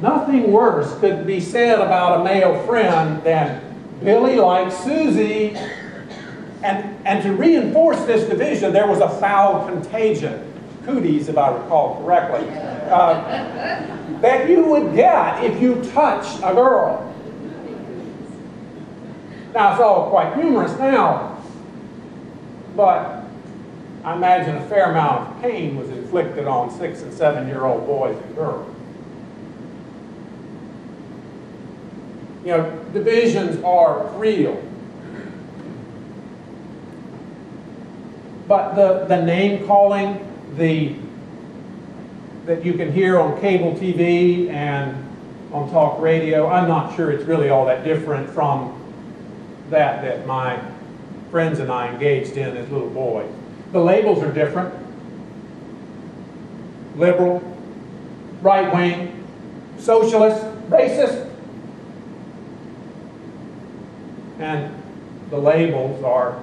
nothing worse could be said about a male friend than Billy likes Susie. And to reinforce this division, there was a foul contagion, cooties if I recall correctly, that you would get if you touched a girl. Now, it's all quite humorous now, but I imagine a fair amount of pain was inflicted on 6- and 7-year-old boys and girls. You know, divisions are real. But the name-calling that you can hear on cable TV and on talk radio, I'm not sure it's really all that different from that my friends and I engaged in as little boys. The labels are different. Liberal, right-wing, socialist, racist. And the labels are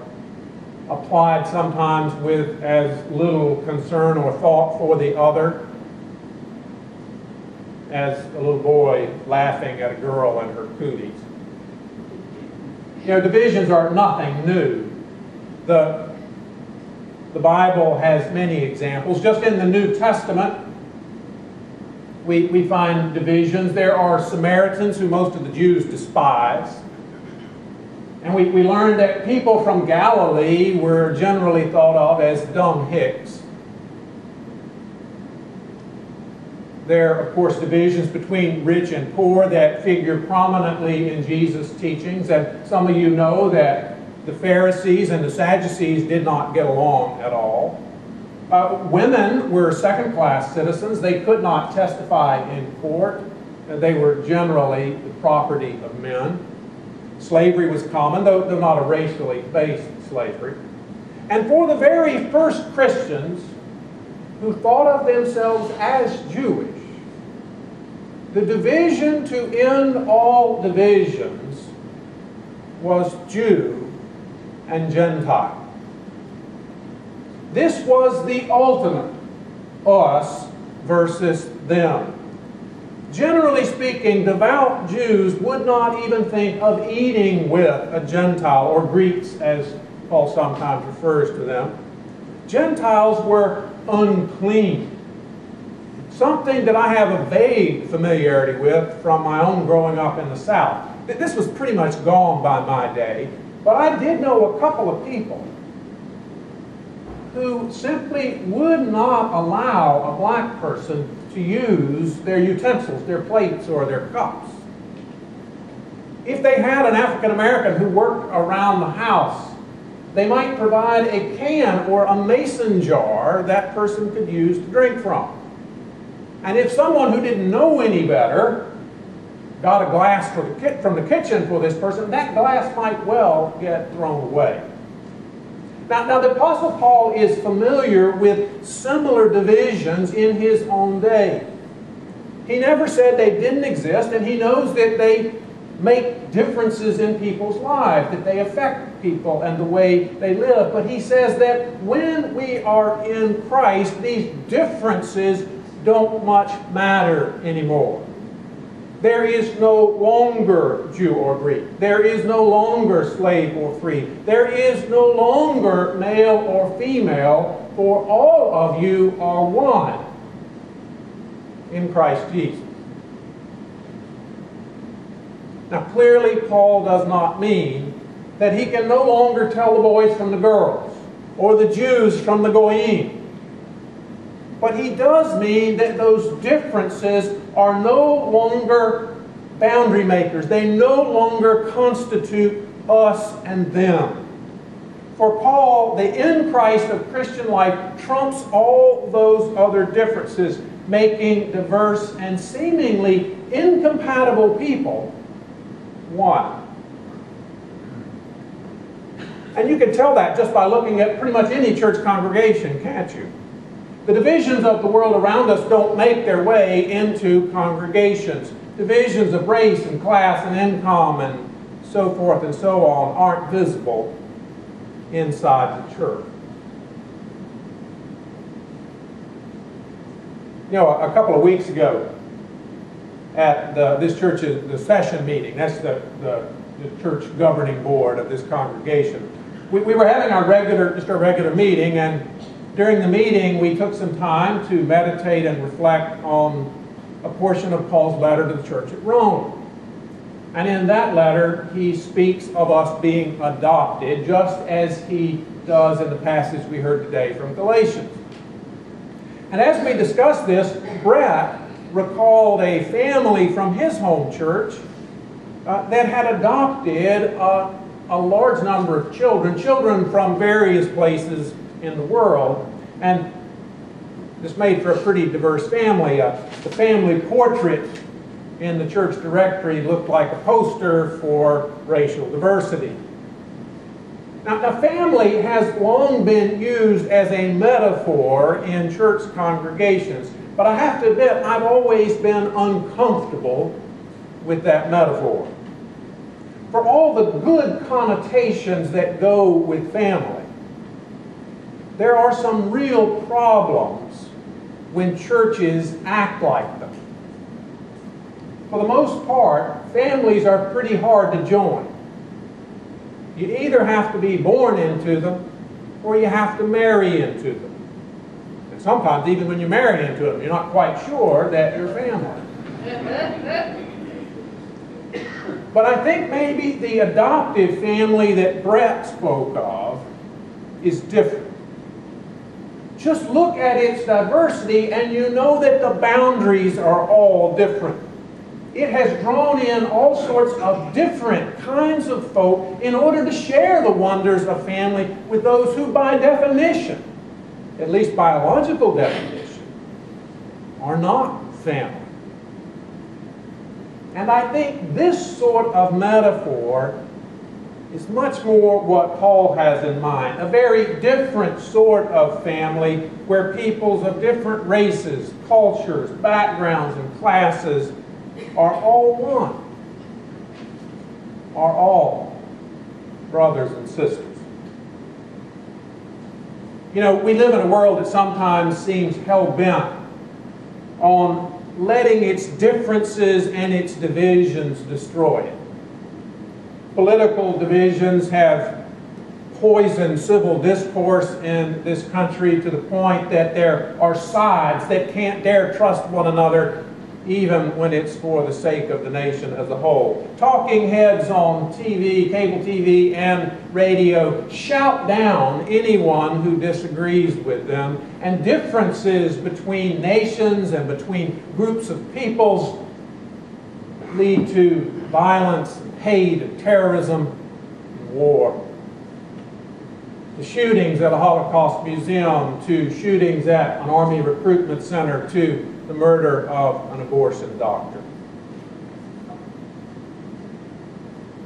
applied sometimes with as little concern or thought for the other as a little boy laughing at a girl and her cooties. You know, divisions are nothing new. The Bible has many examples. Just in the New Testament, we find divisions. There are Samaritans who most of the Jews despise. And we learned that people from Galilee were generally thought of as dumb hicks. There are, of course, divisions between rich and poor that figure prominently in Jesus' teachings. And some of you know that the Pharisees and the Sadducees did not get along at all. Women were second-class citizens. They could not testify in court. They were generally the property of men. Slavery was common, though not a racially based slavery. And for the very first Christians who thought of themselves as Jewish, the division to end all divisions was Jew and Gentile. This was the ultimate us versus them. Generally speaking, devout Jews would not even think of eating with a Gentile, or Greeks as Paul sometimes refers to them. Gentiles were unclean. Something that I have a vague familiarity with from my own growing up in the South. This was pretty much gone by my day, but I did know a couple of people who simply would not allow a black person to use their utensils, their plates, or their cups. If they had an African American who worked around the house, they might provide a can or a mason jar that person could use to drink from. And if someone who didn't know any better got a glass from the kitchen for this person, that glass might well get thrown away. Now, the Apostle Paul is familiar with similar divisions in his own day. He never said they didn't exist, and he knows that they make differences in people's lives, that they affect people and the way they live. But he says that when we are in Christ, these differences don't much matter anymore. There is no longer Jew or Greek. There is no longer slave or free. There is no longer male or female, for all of you are one in Christ Jesus. Now, clearly, Paul does not mean that he can no longer tell the boys from the girls, or the Jews from the Goyim. But he does mean that those differences are no longer boundary makers. They no longer constitute us and them. For Paul, the in Christ of Christian life trumps all those other differences, making diverse and seemingly incompatible people one. And you can tell that just by looking at pretty much any church congregation, can't you? The divisions of the world around us don't make their way into congregations. Divisions of race and class and income and so forth and so on aren't visible inside the church. You know, a couple of weeks ago, at this church's the session meeting. That's the church governing board of this congregation. We were having our regular meeting, and during the meeting we took some time to meditate and reflect on a portion of Paul's letter to the church at Rome. And in that letter, he speaks of us being adopted, just as he does in the passage we heard today from Galatians. And as we discussed this, Brett recalled a family from his home church that had adopted a large number of children from various places in the world. And this made for a pretty diverse family. The family portrait in the church directory looked like a poster for racial diversity. Now, family has long been used as a metaphor in church congregations, but I have to admit I've always been uncomfortable with that metaphor. For all the good connotations that go with family, there are some real problems when churches act like them. For the most part, families are pretty hard to join. You either have to be born into them or you have to marry into them. And sometimes even when you marry into them, you're not quite sure that you're family. But I think maybe the adoptive family that Brett spoke of is different. Just look at its diversity and you know that the boundaries are all different. It has drawn in all sorts of different kinds of folk in order to share the wonders of family with those who by definition, at least biological definition, are not family. And I think this sort of metaphor is much more what Paul has in mind. A very different sort of family where peoples of different races, cultures, backgrounds, and classes are all one, are all brothers and sisters. You know, we live in a world that sometimes seems hell-bent on letting its differences and its divisions destroy it. Political divisions have poisoned civil discourse in this country to the point that there are sides that can't dare trust one another, even when it's for the sake of the nation as a whole. Talking heads on TV, cable TV, and radio shout down anyone who disagrees with them, and differences between nations and between groups of peoples lead to violence, and hate, and terrorism, and war. The shootings at a Holocaust museum, to shootings at an Army recruitment center, to the murder of an abortion doctor.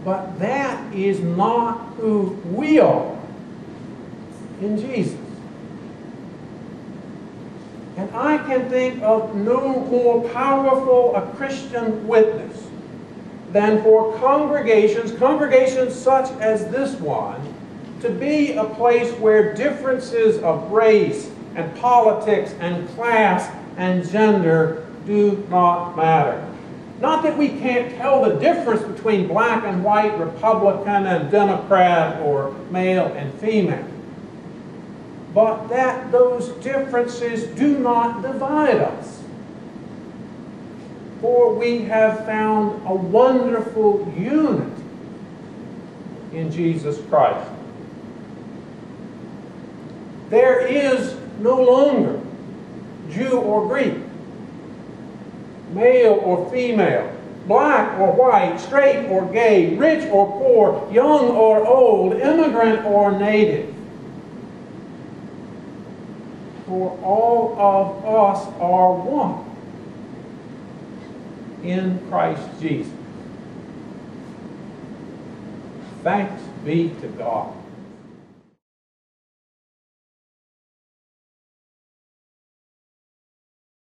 But that is not who we are in Jesus. And I can think of no more powerful a Christian witness than for congregations such as this one, to be a place where differences of race and politics and class and gender do not matter. Not that we can't tell the difference between black and white, Republican and Democrat, or male and female, but that those differences do not divide us. For we have found a wonderful unity in Jesus Christ. There is no longer Jew or Greek, male or female, black or white, straight or gay, rich or poor, young or old, immigrant or native. For all of us are one in Christ Jesus. Thanks be to God.